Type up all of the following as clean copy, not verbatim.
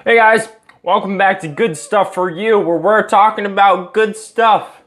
Hey guys, welcome back to Good Stuff for You, where we're talking about good stuff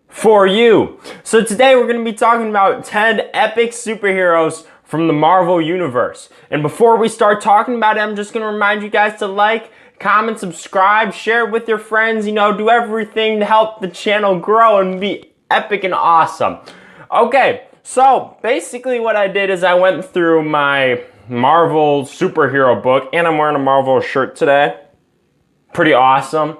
for you. So today we're going to be talking about 10 epic superheroes from the Marvel Universe. And before we start talking about it, I'm just going to remind you guys to like, comment, subscribe, share it with your friends, do everything to help the channel grow and be epic and awesome. Okay, so basically what I did is I went through my Marvel superhero book, and I'm wearing a Mar-vell shirt today. Pretty awesome.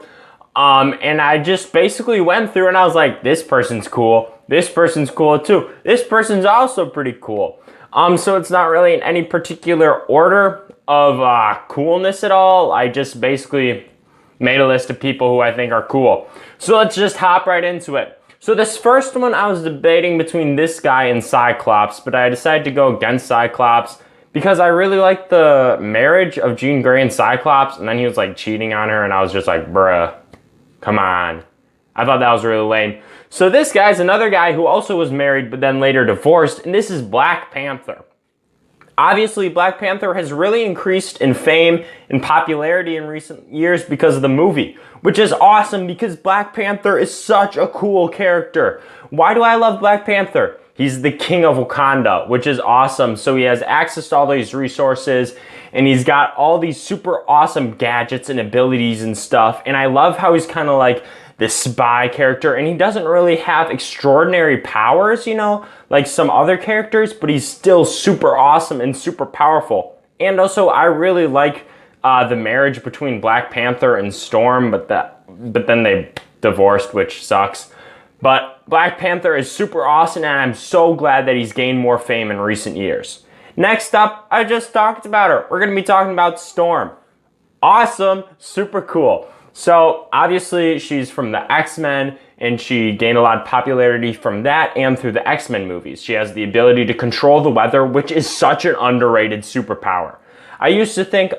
And I just basically went through and I was like, this person's cool. This person's cool too. This person's also pretty cool. So it's not really in any particular order of coolness at all. I just basically made a list of people who I think are cool. So let's just hop right into it. So this first one, I was debating between this guy and Cyclops, but I decided to go against Cyclops because I really liked the marriage of Jean Grey and Cyclops, and then he was like cheating on her, and I was just like, bruh, come on. I thought that was really lame. So this guy's another guy who also was married, but then later divorced, and this is Black Panther. Obviously, Black Panther has really increased in fame and popularity in recent years because of the movie, which is awesome because Black Panther is such a cool character. Why do I love Black Panther? He's the king of Wakanda, which is awesome. So he has access to all these resources, and he's got all these super awesome gadgets and abilities and stuff. And I love how he's kind of like this spy character, and he doesn't really have extraordinary powers, like some other characters, but he's still super awesome and super powerful. And also, I really like the marriage between Black Panther and Storm, but then they divorced, which sucks. But Black Panther is super awesome, and I'm so glad that he's gained more fame in recent years. Next up, I just talked about her. We're going to be talking about Storm. Awesome, super cool. So obviously she's from the X-Men, and she gained a lot of popularity from that and through the X-Men movies. She has the ability to control the weather, which is such an underrated superpower. I used to think,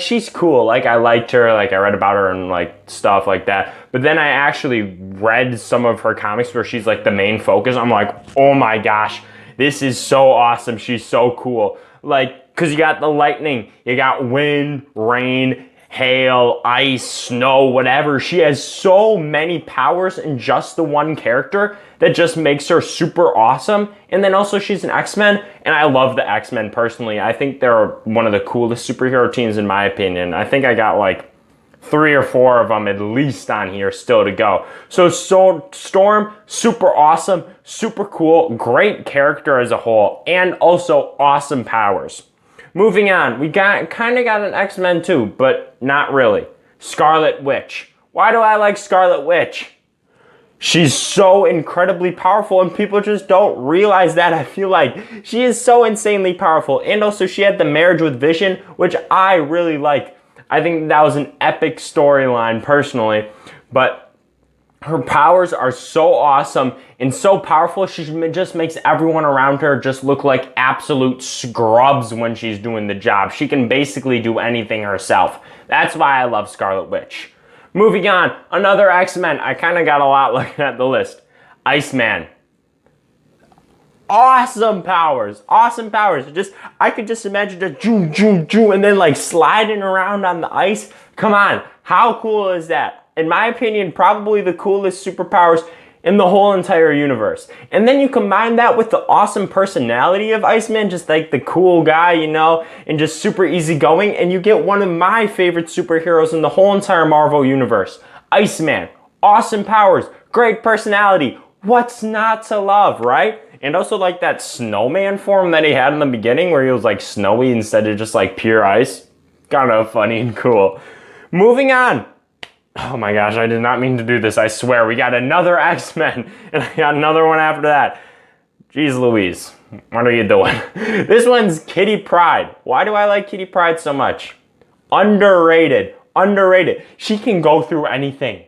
she's cool. I liked her. I read about her and stuff like that. But then I actually read some of her comics where she's the main focus. I'm like, oh my gosh, this is so awesome. She's so cool. Because you got the lightning, you got wind, rain, hail, ice, snow, whatever. She has so many powers in just the one character that just makes her super awesome. And then also she's an X-Men, and I love the X-Men personally. I think they're one of the coolest superhero teams in my opinion. I think I got 3 or 4 of them at least on here still to go. So Storm, super awesome, super cool, great character as a whole, and also awesome powers. Moving on, we kind of got an X-Men too, but not really. Scarlet Witch. Why do I like Scarlet Witch? She's so incredibly powerful, and people just don't realize that. I feel like she is so insanely powerful. And also she had the marriage with Vision, which I really like. I think that was an epic storyline personally, but her powers are so awesome and so powerful. She just makes everyone around her just look like absolute scrubs when she's doing the job. She can basically do anything herself. That's why I love Scarlet Witch. Moving on, another X-Men. I kind of got a lot looking at the list. Iceman. Awesome powers. Awesome powers. I could just imagine just and then sliding around on the ice. Come on. How cool is that? In my opinion, probably the coolest superpowers in the whole entire universe. And then you combine that with the awesome personality of Iceman, just the cool guy, and just super easygoing, and you get one of my favorite superheroes in the whole entire Marvel universe. Iceman. Awesome powers. Great personality. What's not to love, right? And also that snowman form that he had in the beginning where he was snowy instead of just pure ice. Kind of funny and cool. Moving on. Oh my gosh, I did not mean to do this, I swear. We got another X-Men, and I got another one after that. Jeez Louise, what are you doing? This one's Kitty Pryde. Why do I like Kitty Pryde so much? Underrated. She can go through anything.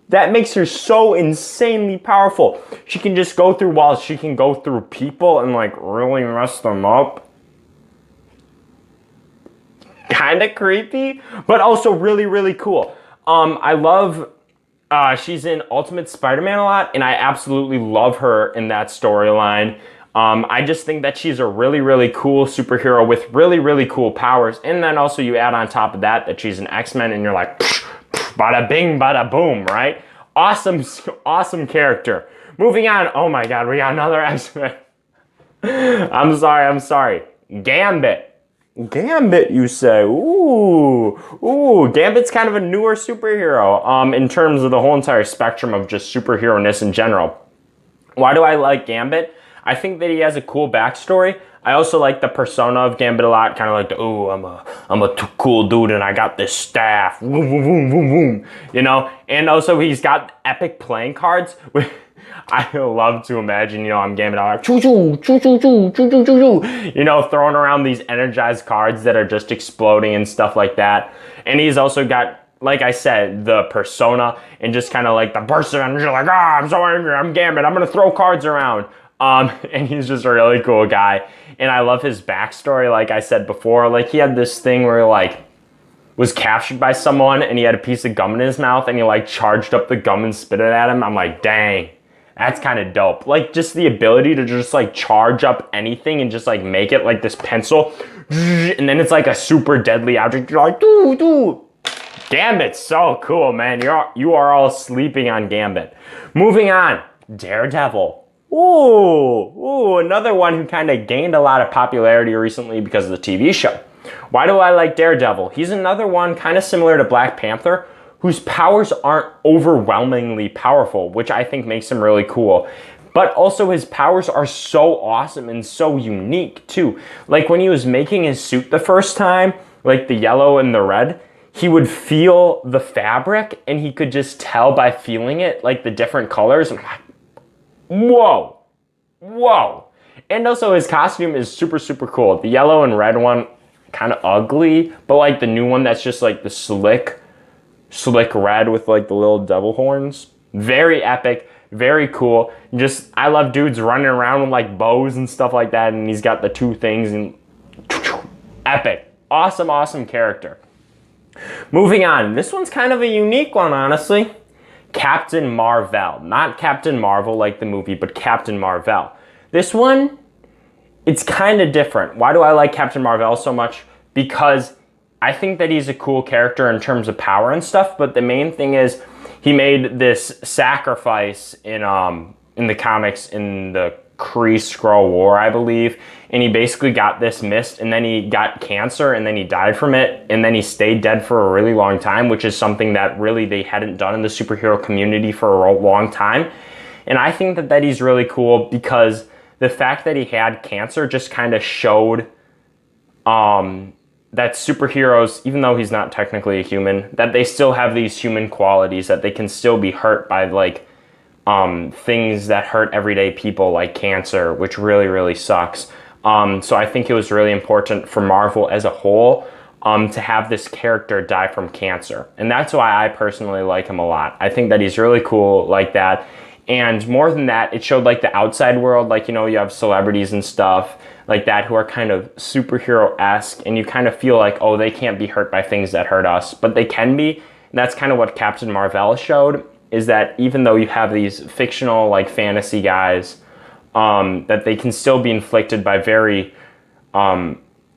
That makes her so insanely powerful. She can just go through walls. She can go through people and really mess them up. Kind of creepy, but also really, really cool. I love, she's in Ultimate Spider-Man a lot, and I absolutely love her in that storyline. I just think that she's a really, really cool superhero with really, really cool powers. And then also you add on top of that she's an X-Men and you're like, bada bing, bada boom, right? Awesome, awesome character. Moving on. Oh my God, we got another X-Men. I'm sorry. Gambit. Gambit, you say? Ooh. Gambit's kind of a newer superhero in terms of the whole entire spectrum of just superhero-ness in general. Why do I like Gambit? I think that he has a cool backstory. I also like the persona of Gambit a lot, kind of like I'm a cool dude and I got this staff, you know? And also he's got epic playing cards. I love to imagine, you know, I'm Gambit, I'm like, choo choo, choo choo choo, choo choo choo choo, you know, throwing around these energized cards that are just exploding and stuff like that. And he's also got, like I said, the persona and just kind of like the burst of energy, like, I'm so angry, I'm Gambit, I'm gonna throw cards around. And he's just a really cool guy. And I love his backstory, like I said before. Like, he had this thing where he, like, was captured by someone and he had a piece of gum in his mouth and he, like, charged up the gum and spit it at him. I'm like, dang, that's kind of dope. Like, just the ability to just, like, charge up anything and just, like, make it, like, this pencil. And then it's, like, a super deadly object. You're like, doo. Gambit's so cool, man. You are all sleeping on Gambit. Moving on, Daredevil. Ooh, another one who kind of gained a lot of popularity recently because of the TV show. Why do I like Daredevil? He's another one kind of similar to Black Panther, whose powers aren't overwhelmingly powerful, which I think makes him really cool. But also his powers are so awesome and so unique too. Like when he was making his suit the first time, like the yellow and the red, he would feel the fabric and he could just tell by feeling it, like the different colors. I'm like, whoa. And also his costume is super, super cool. The yellow and red one, kind of ugly, but like the new one that's just like the slick red with like the little devil horns. Very epic, very cool. Just, I love dudes running around with like bows and stuff like that, and he's got the two things and epic. Awesome character. Moving on, this one's kind of a unique one, honestly. Captain Mar-vell. Not Captain Marvel like the movie, but Captain Mar-vell. This one, it's kind of different. Why do I like Captain Mar-vell so much? Because I think that he's a cool character in terms of power and stuff, but the main thing is he made this sacrifice in the comics in the Kree-Skrull War, I believe, and he basically got this mist, and then he got cancer, and then he died from it, and then he stayed dead for a really long time, which is something that really they hadn't done in the superhero community for a long time. And I think that he's really cool because the fact that he had cancer just kind of showed that superheroes, even though he's not technically a human, that they still have these human qualities, that they can still be hurt by like things that hurt everyday people like cancer, which really, really sucks. So I think it was really important for Marvel as a whole to have this character die from cancer. And that's why I personally like him a lot. I think that he's really cool like that. And more than that, it showed like the outside world, like, you know, you have celebrities and stuff like that who are kind of superhero-esque, and you kind of feel like, oh, they can't be hurt by things that hurt us, but they can be. And that's kind of what Captain Mar-vell showed, is that even though you have these fictional like fantasy guys, that they can still be inflicted by very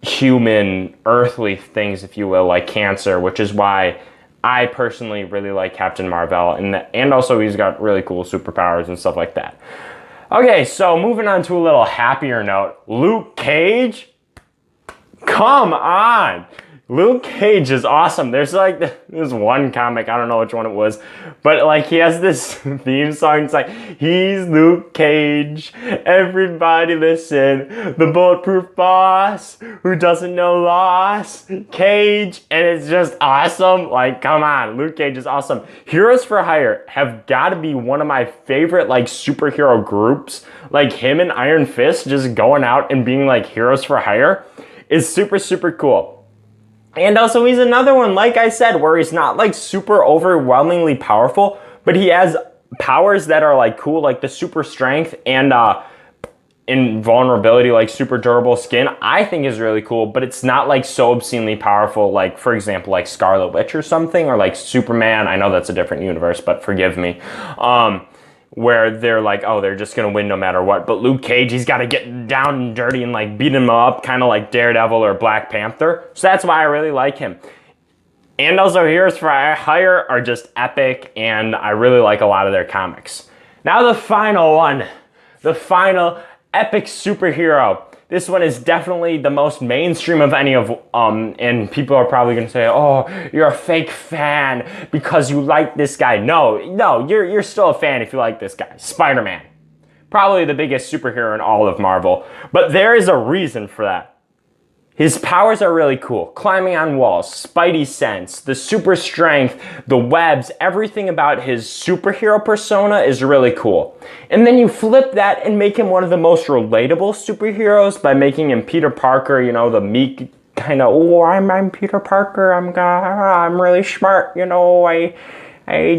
human, earthly things, if you will, like cancer, which is why I personally really like Captain Mar-vell, and also he's got really cool superpowers and stuff like that. Okay, so moving on to a little happier note, Luke Cage? Come on! Luke Cage is awesome. There's like this one comic, I don't know which one it was, but like he has this theme song. It's like, he's Luke Cage, everybody listen, the bulletproof boss who doesn't know loss, Cage, and it's just awesome. Like, come on, Luke Cage is awesome. Heroes for Hire have got to be one of my favorite like superhero groups. Like him and Iron Fist just going out and being like heroes for hire is super, super cool. And also he's another one, like I said, where he's not like super overwhelmingly powerful, but he has powers that are like cool, like the super strength and invulnerability, like super durable skin, I think is really cool, but it's not like so obscenely powerful, like for example, like Scarlet Witch or something, or like Superman. I know that's a different universe, but forgive me. where they're like, oh, they're just gonna win no matter what. But Luke Cage, he's gotta get down and dirty and like beat him up, kind of like Daredevil or Black Panther. So that's why I really like him. And also Heroes for Hire are just epic, and I really like a lot of their comics. Now the final one, the final epic superhero. This one is definitely the most mainstream of any of, and people are probably gonna say, oh, you're a fake fan because you like this guy. No, you're still a fan if you like this guy. Spider-Man. Probably the biggest superhero in all of Marvel. But there is a reason for that. His powers are really cool. Climbing on walls, Spidey sense, the super strength, the webs, everything about his superhero persona is really cool. And then you flip that and make him one of the most relatable superheroes by making him Peter Parker, you know, the meek kind of, oh, I'm Peter Parker, I'm really smart, you know, I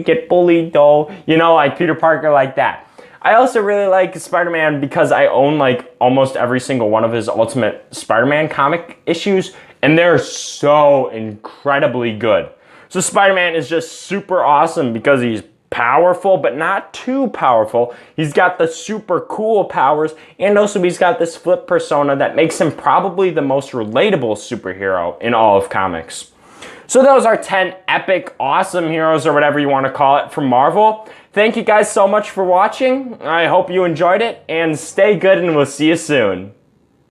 get bullied though, you know, like Peter Parker like that. I also really like Spider-Man because I own like almost every single one of his Ultimate Spider-Man comic issues, and they're so incredibly good. So Spider-Man is just super awesome because he's powerful, but not too powerful. He's got the super cool powers, and also he's got this flip persona that makes him probably the most relatable superhero in all of comics. So those are 10 epic, awesome heroes, or whatever you want to call it, from Marvel. Thank you guys so much for watching. I hope you enjoyed it, and stay good, and we'll see you soon.